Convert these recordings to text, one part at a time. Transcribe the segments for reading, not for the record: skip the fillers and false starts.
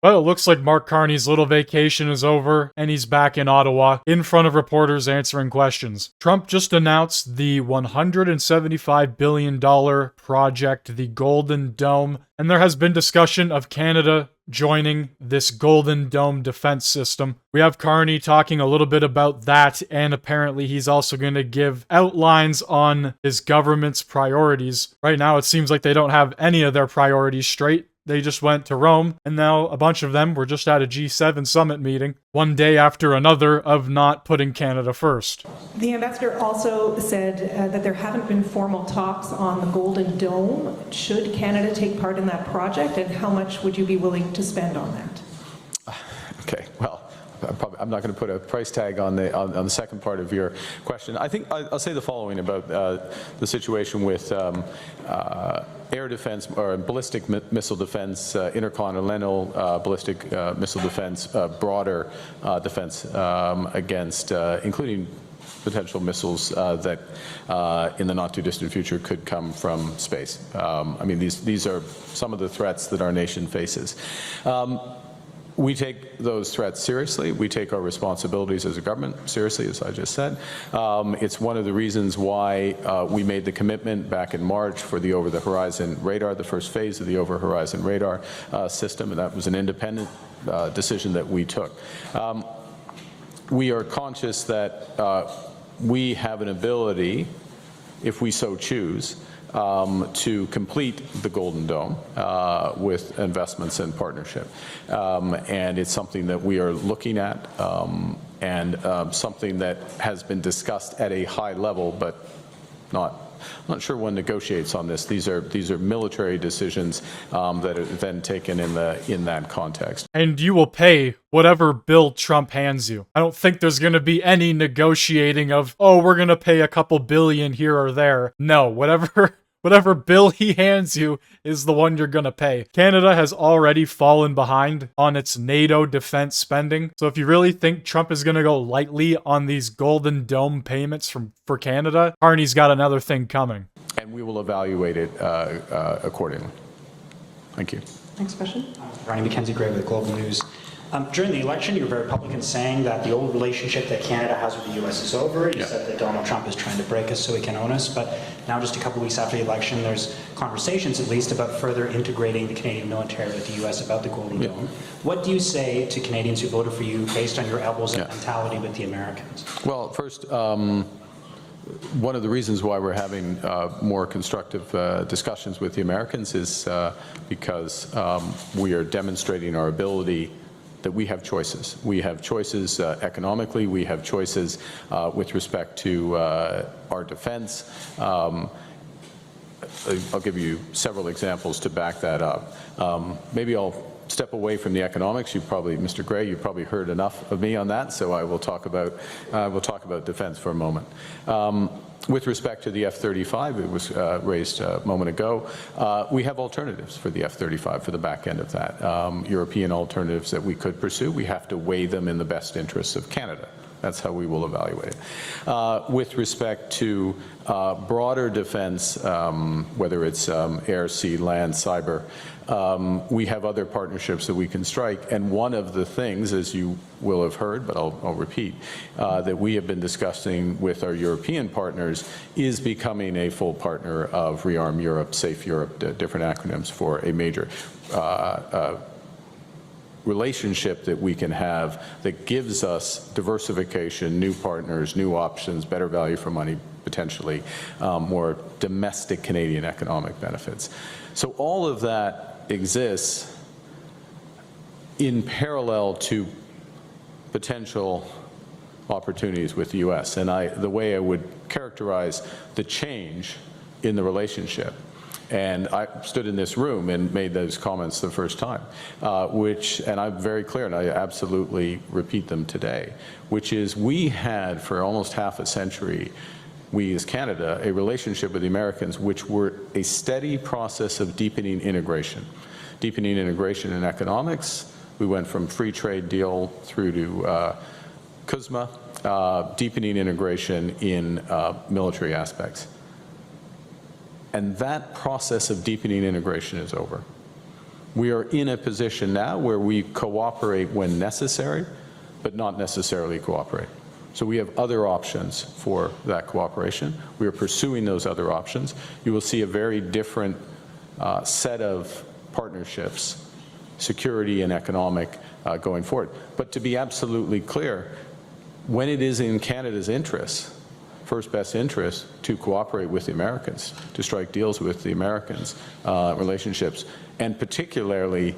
Well, it looks like Mark Carney's little vacation is over, and he's back in Ottawa, in front of reporters answering questions. Trump just announced the $175 billion project, the Golden Dome, and there has been discussion of Canada joining this Golden Dome defense system. We have Carney talking a little bit about that, and apparently he's also going to give outlines on his government's priorities. Right now, it seems like they don't have any of their priorities straight. They just went to Rome, and now a bunch of them were just at a G7 summit meeting, one day after another of not putting Canada first. The ambassador also said that there haven't been formal talks on the Golden Dome. Should Canada take part in that project, and how much would you be willing to spend on that? Okay, well, I'm not going to put a price tag on the second part of your question. I think I'll say the following about the situation with air defense or ballistic missile defense, intercontinental ballistic missile defense, broader defense against, including potential missiles that in the not too distant future could come from space. I mean, these are some of the threats that our nation faces. We take those threats seriously. We take our responsibilities as a government seriously, as I just said. It's one of the reasons why we made the commitment back in March for the over-the-horizon radar, the first phase of the over-horizon radar system, and that was an independent decision that we took. We are conscious that we have an ability, if we so choose, to complete the Golden Dome with investments and partnership. And it's something that we are looking at and something that has been discussed at a high level, but I'm not sure one negotiates on this. These are military decisions that are then taken in that context. And you will pay whatever bill Trump hands you. I don't think there's going to be any negotiating of, oh, we're going to pay a couple billion here or there. No, whatever bill he hands you is the one you're gonna pay. Canada has already fallen behind on its NATO defense spending. So if you really think Trump is gonna go lightly on these Golden Dome payments for Canada, Carney's got another thing coming. And we will evaluate it accordingly. Thank you. Next question. Ronnie Mackenzie Gray with Global News. During the election, you were very public in saying that the old relationship that Canada has with the U.S. is over. You said that Donald Trump is trying to break us so he can own us. But now, just a couple weeks after the election, there's conversations, at least, about further integrating the Canadian military with the U.S. about the Golden Dome. What do you say to Canadians who voted for you based on your elbows and mentality with the Americans? Well, first, one of the reasons why we're having more constructive discussions with the Americans is because we are demonstrating our ability that we have choices. We have choices economically. We have choices with respect to our defense. I'll give you several examples to back that up. Maybe I'll step away from the economics. Mr. Gray, you probably heard enough of me on that, so I will talk about defense for a moment. With respect to the F-35, it was raised a moment ago, we have alternatives for the F-35 for the back end of that. European alternatives that we could pursue. We have to weigh them in the best interests of Canada. That's how we will evaluate it. With respect to broader defense, whether it's air, sea, land, cyber, we have other partnerships that we can strike. And one of the things, as you will have heard, but I'll repeat, that we have been discussing with our European partners is becoming a full partner of Rearm Europe, Safe Europe, different acronyms for a major relationship that we can have that gives us diversification, new partners, new options, better value for money, potentially more domestic Canadian economic benefits. So all of that exists in parallel to potential opportunities with the U.S. And the way I would characterize the change in the relationship, and I stood in this room and made those comments the first time, and I'm very clear, and I absolutely repeat them today, which is we had for almost half a century, we as Canada, a relationship with the Americans which were a steady process of deepening integration. Deepening integration in economics. We went from free trade deal through to CUSMA, deepening integration in military aspects. And that process of deepening integration is over. We are in a position now where we cooperate when necessary, but not necessarily cooperate. So we have other options for that cooperation. We are pursuing those other options. You will see a very different set of partnerships, security and economic, going forward. But to be absolutely clear, when it is in Canada's interest, first best interest, to cooperate with the Americans, to strike deals with the Americans, relationships, and particularly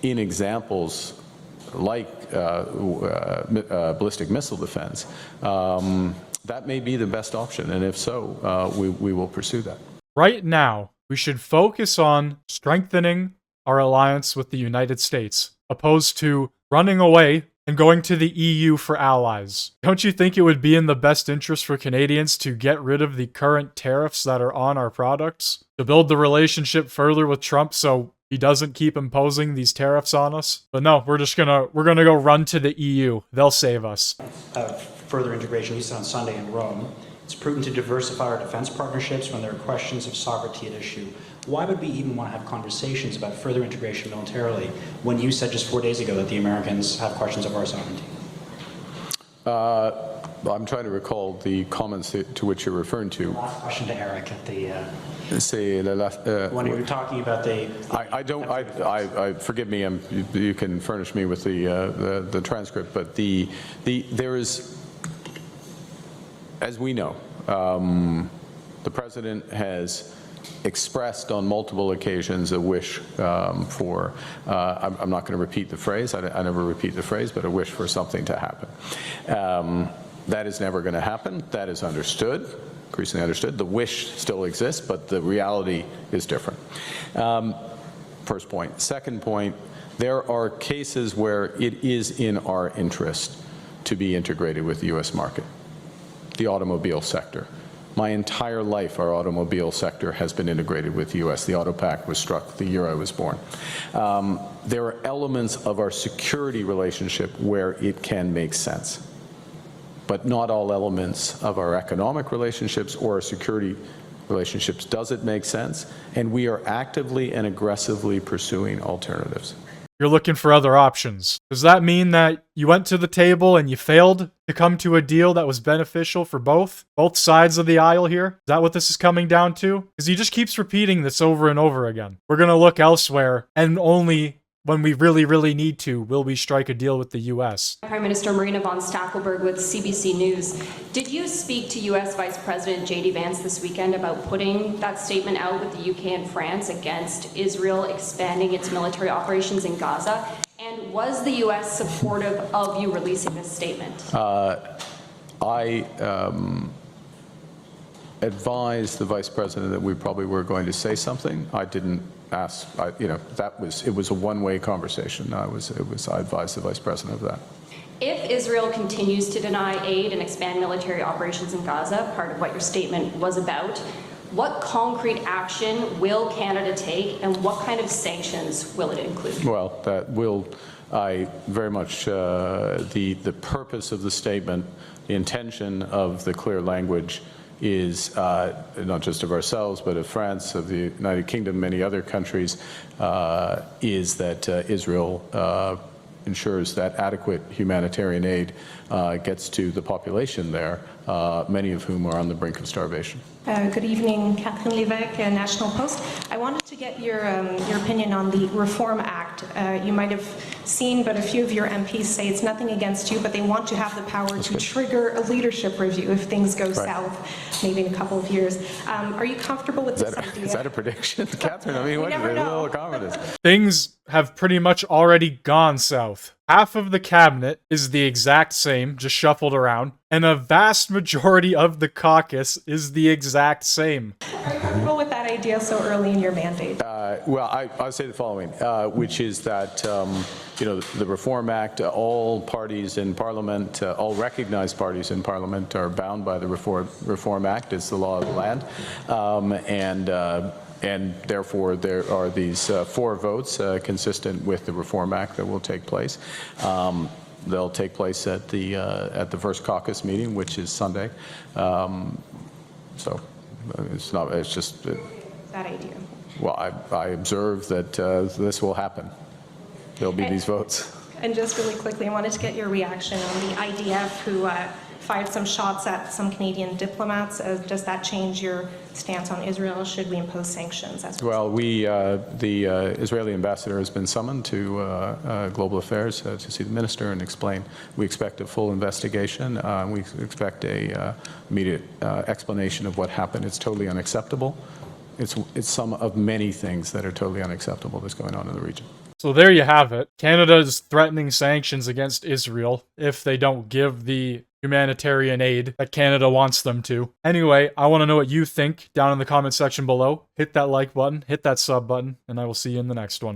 in examples like ballistic missile defense, that may be the best option, and if so, we will pursue that. Right now, we should focus on strengthening our alliance with the United States, opposed to running away and going to the EU for allies. Don't you think it would be in the best interest for Canadians to get rid of the current tariffs that are on our products, to build the relationship further with Trump so he doesn't keep imposing these tariffs on us? But no, we're gonna go run to the EU. They'll save us. Further integration, you said on Sunday in Rome, it's prudent to diversify our defense partnerships when there are questions of sovereignty at issue. Why would we even want to have conversations about further integration militarily when you said just 4 days ago that the Americans have questions of our sovereignty? I'm trying to recall the comments to which you're referring to. Last question to Eric at the... When you were talking about the... forgive me, you can furnish me with the transcript, but there is, as we know, the President has expressed on multiple occasions a wish for, I'm not going to repeat the phrase, I never repeat the phrase, but a wish for something to happen. That is never going to happen. That is understood, increasingly understood. The wish still exists, but the reality is different. First point. Second point, there are cases where it is in our interest to be integrated with the U.S. market. The automobile sector. My entire life, our automobile sector has been integrated with the U.S. The Auto Pact was struck the year I was born. There are elements of our security relationship where it can make sense, but not all elements of our economic relationships or our security relationships does it make sense, and we are actively and aggressively pursuing alternatives. You're looking for other options. Does that mean that you went to the table and you failed to come to a deal that was beneficial for both sides of the aisle here? Is that what this is coming down to? Because he just keeps repeating this over and over again. We're going to look elsewhere, and only when we really, really need to will we strike a deal with the U.S. Prime Minister Marina von Stackelberg with CBC News. Did you speak to U.S. Vice President J.D. Vance this weekend about putting that statement out with the U.K. and France against Israel expanding its military operations in Gaza? And was the U.S. supportive of you releasing this statement? I advised the Vice President that we probably were going to say something. I didn't ask, it was a one-way conversation. I advised the Vice President of that. If Israel continues to deny aid and expand military operations in Gaza, part of what your statement was about, what concrete action will Canada take, and what kind of sanctions will it include? Well, I very much, the purpose of the statement, the intention of the clear language is not just of ourselves, but of France, of the United Kingdom, many other countries, is that Israel ensures that adequate humanitarian aid gets to the population there, many of whom are on the brink of starvation. Good evening, Catherine Lévesque, National Post. I wanted to get your opinion on the Reform Act. You might have seen, but a few of your MPs say it's nothing against you, but they want to have the power to trigger a leadership review if things go south, maybe in a couple of years. Are you comfortable with this idea? Is that a prediction, Catherine? I mean, what a little confidence. Things have pretty much already gone south. Half of the cabinet is the exact same, just shuffled around, and a vast majority of the caucus is the exact same. Are you comfortable with that idea so early in your mandate? Well, I'll say the following, which is that, the Reform Act, all parties in Parliament, all recognized parties in Parliament are bound by the Reform Act. It's the law of the land. And therefore, there are these 4 votes consistent with the Reform Act that will take place. They'll take place at the first caucus meeting, which is Sunday. So it's just... That idea. Well, I observe that this will happen. There'll be these votes. And just really quickly, I wanted to get your reaction on the IDF who fired some shots at some Canadian diplomats. Does that change your stance on Israel? Should we impose sanctions? Well, the Israeli ambassador has been summoned to Global Affairs to see the minister and explain. We expect a full investigation. We expect a immediate explanation of what happened. It's totally unacceptable. It's some of many things that are totally unacceptable that's going on in the region. So there you have it. Canada is threatening sanctions against Israel if they don't give the humanitarian aid that Canada wants them to. Anyway, I want to know what you think down in the comment section below. Hit that like button, hit that sub button, and I will see you in the next one.